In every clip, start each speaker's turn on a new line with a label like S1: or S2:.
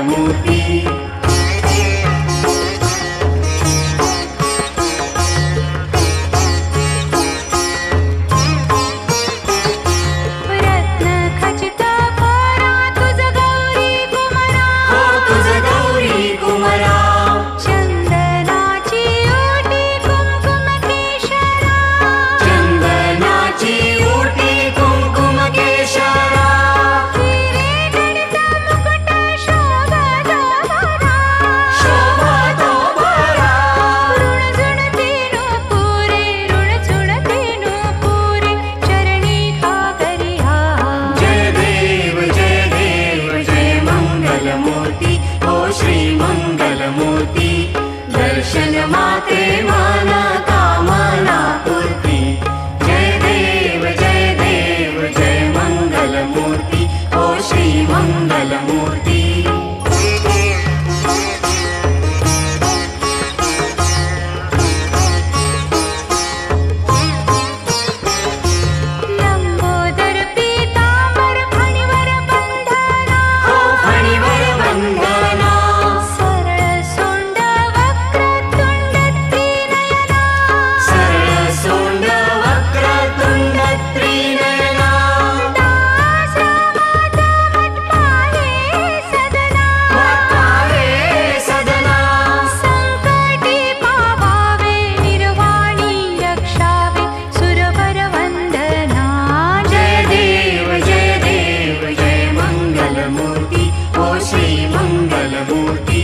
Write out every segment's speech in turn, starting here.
S1: सर्वमङ्गलमूर्ति दर्शन मात्रे मन कामना पूर्ति जय देव जय मंगलमूर्ति ओ श्री मंगलमूर्ति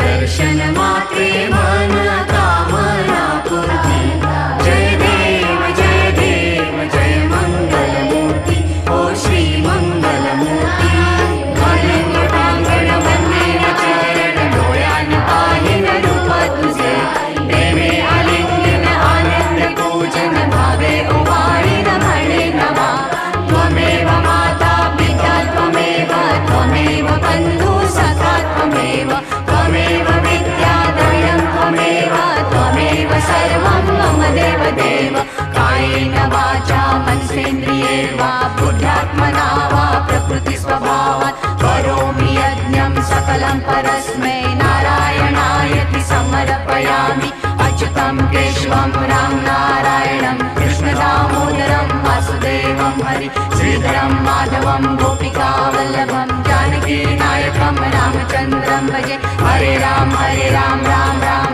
S1: दर्शन मात्रे मन कामना पूर्ति जय देव जय मंगलमूर्ति ओ श्री मंगलमूर्ति प्रांगण वंदेन चरण डोळ्यान पाहिन रूप तुझे प्रेमे आलिंगन आनंद पूजन भावे उवाळीन म्हणे नवा त्वमेव माता पिता त्वमेव बंधु सखा त्वमेव त्वमेव सर्वं मम देव कायेन वाचा मनसेन्द्रिये वा बुद्ध्यात्मना वा प्रकृतिस्वभावात् करोमि यज्ञं सकलं परस्मै नारायणायति समर्पयामि अच्युतं केशवं राम नारायणं कृष्णदामोदरं वासुदेवं हरि श्रीधरं माधवं गोपिकावल्लभं जानकीनायकं रामचन्द्रं भजे हरे राम राम राम